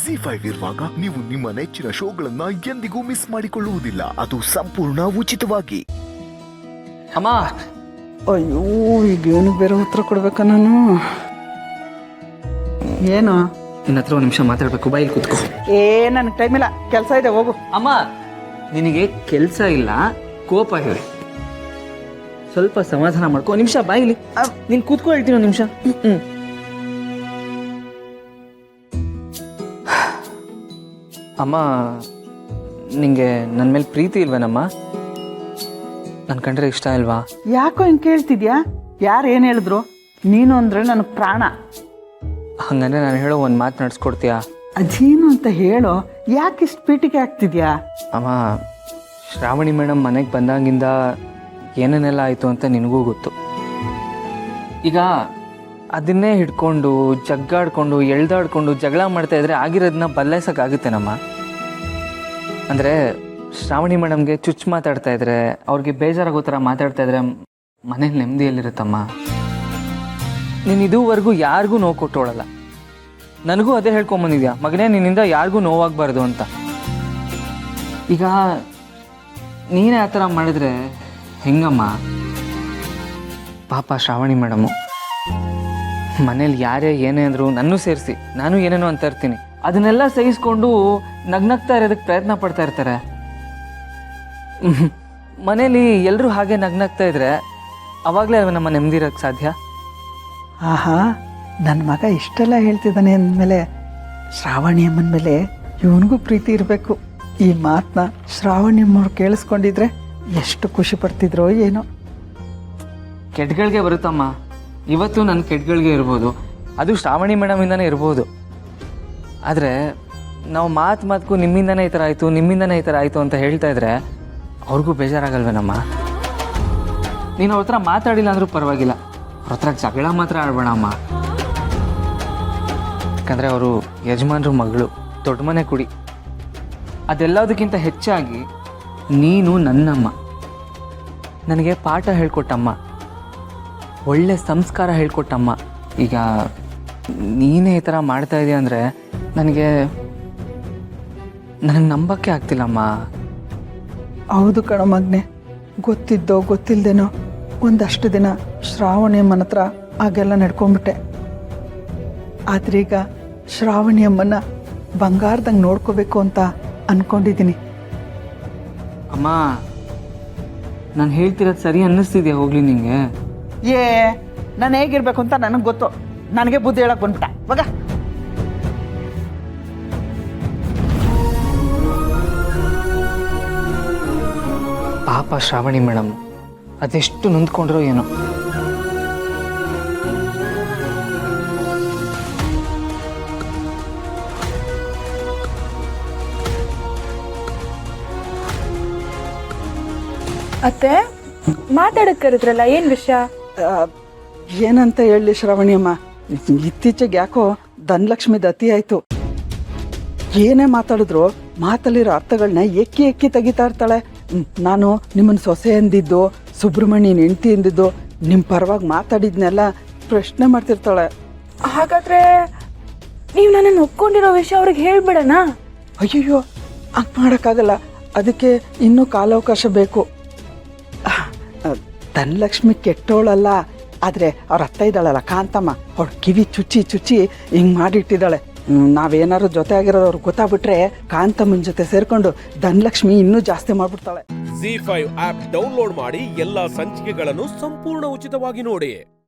ಜಿ5 ಇರುವಾಗ ನೀವು ನಿಮ್ಮ ನೆಚ್ಚಿನ ಶೋಗಳನ್ನ ಎಂದಿಗೂ ಮಿಸ್ ಮಾಡಿಕೊಳ್ಳುವುದಿಲ್ಲ. ಅದು ಸಂಪೂರ್ಣ ಉಚಿತವಾಗಿ. ಅಮ್ಮ, ಅಯ್ಯೋ, ಈಗ ಇವನಿಗೆ ಬೇರೆ ಉತ್ತರ ಕೊಡ್ಬೇಕಾ ನಾನು? ಏನು? ನಿನ್ನ ಹತ್ರ ಒಂದು ನಿಮಿಷ ಮಾತಾಡ್ಬೇಕು, ಬಾಯಿಲ್ ಕೂತ್ಕೋ. ನನಗೆ ಟೈಮ್ ಇಲ್ಲ, ಕೆಲಸ ಇದೆ, ಹೋಗು. ಅಮ್ಮ, ನಿನಗೆ ಕೆಲಸ ಇಲ್ಲ, ಕೋಪ ಹೇಳಿ. ಸ್ವಲ್ಪ ಸಮಾಧಾನ ಮಾಡ್ಕೊ. ನಿಮಿಷ ಬಾಯಿಲಿ ನೀನು ಕೂತ್ಕೊ, ಹೇಳ್ತೀನಿ ಒಂದು ನಿಮಿಷ. ಅಮ್ಮ, ನಿಂಗೆ ನನ್ನ ಮೇಲೆ ಪ್ರೀತಿ ಇಲ್ವೇನಮ್ಮ? ನನ್ನ ಕಂಡ್ರೆ ಇಷ್ಟ ಇಲ್ವಾ? ಯಾಕೋ ಹಿಂಗೆ ಕೇಳ್ತಿದ್ಯಾ? ಯಾರು ಏನು ಹೇಳಿದ್ರು? ನೀನು ಅಂದರೆ ನನಗೆ ಪ್ರಾಣ. ಹಂಗಂದ್ರೆ ನಾನು ಹೇಳೋ ಒಂದು ಮಾತು ನಡೆಸ್ಕೊಡ್ತೀಯಾ? ಅದೇನು ಅಂತ ಹೇಳೋ. ಯಾಕೆ ಇಷ್ಟು ಪೀಟಿಗೆ ಆಗ್ತಿದ್ಯಾ? ಅಮ್ಮ, ಶ್ರಾವಣಿ ಮೇಡಮ್ ಮನೆಗೆ ಬಂದಾಗಿಂದ ಏನೇನೆಲ್ಲ ಆಯಿತು ಅಂತ ನಿನಗೂ ಗೊತ್ತು. ಈಗ ಅದನ್ನೇ ಹಿಡ್ಕೊಂಡು ಜಗ್ಗಾಡ್ಕೊಂಡು ಎಳ್ದಾಡ್ಕೊಂಡು ಜಗಳ ಮಾಡ್ತಾ ಇದ್ರೆ ಆಗಿರೋದನ್ನ ಬದಲಾಯಿಸೋಕ್ಕಾಗುತ್ತೇನಮ್ಮ? ಅಂದರೆ ಶ್ರಾವಣಿ ಮೇಡಮ್ಗೆ ಚುಚ್ಚು ಮಾತಾಡ್ತಾ ಇದ್ರೆ, ಅವ್ರಿಗೆ ಬೇಜಾರಾಗೋ ಥರ ಮಾತಾಡ್ತಾ ಇದ್ರೆ ಮನೇಲಿ ನೆಮ್ಮದಿಯಲ್ಲಿರುತ್ತಮ್ಮ. ನೀನು ಇದುವರೆಗೂ ಯಾರಿಗೂ ನೋವು ಕೊಟ್ಟೋಳಲ್ಲ. ನನಗೂ ಅದೇ ಹೇಳ್ಕೊಂಬಂದಿದ್ಯಾ, ಮಗನೇ ನಿನ್ನಿಂದ ಯಾರಿಗೂ ನೋವಾಗಬಾರ್ದು ಅಂತ. ಈಗ ನೀನೇ ಆ ಥರ ಮಾಡಿದ್ರೆ ಹೆಂಗಮ್ಮ? ಪಾಪ ಶ್ರಾವಣಿ ಮೇಡಮು ಮನೇಲಿ ಯಾರೇ ಏನೇ ಅಂದರು ನನ್ನೂ ಸೇರಿಸಿ ನಾನು ಏನೇನೋ ಅಂತ ಇರ್ತೀನಿ, ಅದನ್ನೆಲ್ಲ ಸಹಿಸ್ಕೊಂಡು ನಗ್ನಗ್ತಾ ಇರೋದಕ್ಕೆ ಪ್ರಯತ್ನ ಪಡ್ತಾ ಇರ್ತಾರೆ. ಮನೇಲಿ ಎಲ್ಲರೂ ಹಾಗೆ ನಗ್ನಗ್ತಾ ಇದ್ರೆ ಅವಾಗಲೇ ನಮ್ಮ ನೆಮ್ಮದಿ ಇರೋಕ್ಕೆ ಸಾಧ್ಯ. ಆಹಾ, ನನ್ನ ಮಗ ಇಷ್ಟೆಲ್ಲ ಹೇಳ್ತಿದ್ದಾನೆ ಅಂದಮೇಲೆ ಶ್ರಾವಣಿ ಅಮ್ಮನ ಮೇಲೆ ಇವನಿಗೂ ಪ್ರೀತಿ ಇರಬೇಕು. ಈ ಮಾತನ್ನ ಶ್ರಾವಣಿ ಅಮ್ಮವ್ರು ಕೇಳಿಸ್ಕೊಂಡಿದ್ರೆ ಎಷ್ಟು ಖುಷಿ ಪಡ್ತಿದ್ರೋ ಏನೋ. ಕೆಟ್ಗಳಿಗೆ ಬರುತ್ತಮ್ಮ, ಇವತ್ತು ನನ್ನ ಕೆಟ್ಗಳಿಗೆ ಇರ್ಬೋದು, ಅದು ಶ್ರಾವಣಿ ಮೇಡಮಿಂದನೇ ಇರ್ಬೋದು. ಆದರೆ ನಾವು ಮಾತಿಗೂ ನಿಮ್ಮಿಂದನೇ ಈ ಥರ ಆಯಿತು, ನಿಮ್ಮಿಂದನೇ ಈ ಥರ ಆಯಿತು ಅಂತ ಹೇಳ್ತಾ ಇದ್ರೆ ಅವ್ರಿಗೂ ಬೇಜಾರಾಗಲ್ವೇನಮ್ಮ? ನೀನು ಅವ್ರ ಹತ್ರ ಮಾತಾಡಿಲ್ಲ ಅಂದರೂ ಪರವಾಗಿಲ್ಲ, ಅವ್ರ ಹತ್ರ ಜಗಳ ಮಾತ್ರ ಆಡಬೇಡ ಅಮ್ಮ. ಯಾಕಂದರೆ ಅವರು ಯಜಮಾನ್ರ ಮಗಳು, ದೊಡ್ಡ ಮನೆ ಕುಡಿ. ಅದೆಲ್ಲದಕ್ಕಿಂತ ಹೆಚ್ಚಾಗಿ ನೀನು ನನ್ನಮ್ಮ, ನನಗೆ ಪಾಠ ಹೇಳ್ಕೊಟ್ಟಮ್ಮ, ಒಳ್ಳೆ ಸಂಸ್ಕಾರ ಹೇಳ್ಕೊಟ್ಟಮ್ಮ. ಈಗ ನೀನೇ ಈ ಥರ ಮಾಡ್ತಾ ಇದೆಯಾ ಅಂದರೆ ನನಗೆ ನಂಬಕ್ಕೆ ಆಗ್ತಿಲ್ಲಮ್ಮ. ಹೌದು ಕಣೋ ಮಗನೆ, ಗೊತ್ತಿದ್ದೋ ಗೊತ್ತಿಲ್ಲದೇನೋ ಒಂದಷ್ಟು ದಿನ ಶ್ರಾವಣಿ ಅಮ್ಮನ ಹತ್ರ ಹಾಗೆಲ್ಲ ನಡ್ಕೊಂಡ್ಬಿಟ್ಟೆ. ಆದ್ರೀಗ ಶ್ರಾವಣಿ ಅಮ್ಮನ ಬಂಗಾರದಂಗೆ ನೋಡ್ಕೋಬೇಕು ಅಂತ ಅಂದ್ಕೊಂಡಿದ್ದೀನಿ. ಅಮ್ಮ, ನಾನು ಹೇಳ್ತಿರೋದು ಸರಿ ಅನ್ನಿಸ್ತಿದ್ಯಾ ಹೋಗ್ಲಿ ನಿಂಗೆ? ನಾನು ಹೇಗಿರ್ಬೇಕು ಅಂತ ನನಗೆ ಗೊತ್ತು. ನನಗೆ ಬುದ್ಧಿ ಹೇಳಕ್ಕೆ ಬಂದ್ಬಿಟ್ಟ ಮಗ. ಪಾಪ ಶ್ರಾವಣಿ ಮೇಡಮ್ ಅದೆಷ್ಟು ನೊಂದ್ಕೊಂಡ್ರೋ ಏನೋ. ಅತ್ತೆ, ಮಾತಾಡಕ್ ಕರೆದ್ರಲ್ಲ, ಏನ್ ವಿಷಯ? ಏನಂತ ಹೇಳಲಿ ಶ್ರಾವಣಿ ಅಮ್ಮ, ಇತ್ತೀಚೆಗೆ ಯಾಕೋ ಧನಲಕ್ಷ್ಮಿದ ಅತಿ ಆಯ್ತು. ಏನೇ ಮಾತಾಡಿದ್ರು ಮಾತಲ್ಲಿರೋ ಅರ್ಥಗಳನ್ನ ಎಕ್ಕಿ ಎಕ್ಕಿ ತೆಗಿತಾ ಇರ್ತಾಳೆ. ನಾನು ನಿಮ್ಮನ್ನು ಸೊಸೆ ಎಂದಿದ್ದು, ಸುಬ್ರಹ್ಮಣ್ಯನ ಹೆಂಡತಿ ಎಂದಿದ್ದು, ನಿಮ್ಮ ಪರವಾಗಿ ಮಾತಾಡಿದ್ನೆಲ್ಲ ಪ್ರಶ್ನೆ ಮಾಡ್ತಿರ್ತಾಳೆ. ಹಾಗಾದ್ರೆ ನೀವು ನನ್ನನ್ನು ಒಪ್ಕೊಂಡಿರೋ ವಿಷಯ ಅವ್ರಿಗೆ ಹೇಳ್ಬಿಡಣ? ಅಯ್ಯಯ್ಯೋ, ಹಂಗೆ ಮಾಡೋಕ್ಕಾಗಲ್ಲ. ಅದಕ್ಕೆ ಇನ್ನೂ ಕಾಲಾವಕಾಶ ಬೇಕು. ಧನಲಕ್ಷ್ಮಿ ಕೆಟ್ಟೋಳಲ್ಲ, ಆದರೆ ಅವ್ರ ಅತ್ತ ಇದ್ದಾಳಲ್ಲ ಕಾಂತಮ್ಮ, ಅವಳು ಕಿವಿ ಚುಚ್ಚಿ ಚುಚ್ಚಿ ಹಿಂಗೆ ಮಾಡಿಟ್ಟಿದ್ದಾಳೆ. ನಾವೇನಾದ್ರು ಜೊತೆ ಆಗಿರೋದು ಅವ್ರಿಗೆ ಗೊತ್ತಾಗ್ಬಿಟ್ರೆ ಕಾಂತಮ್ಮನ ಜೊತೆ ಸೇರ್ಕೊಂಡು ಧನಲಕ್ಷ್ಮಿ ಇನ್ನೂ ಜಾಸ್ತಿ ಮಾಡ್ಬಿಡ್ತಾಳೆ. ಜಿ5 ಆಪ್ ಡೌನ್ಲೋಡ್ ಮಾಡಿ ಎಲ್ಲಾ ಸಂಚಿಕೆಗಳನ್ನು ಸಂಪೂರ್ಣ ಉಚಿತವಾಗಿ ನೋಡಿ.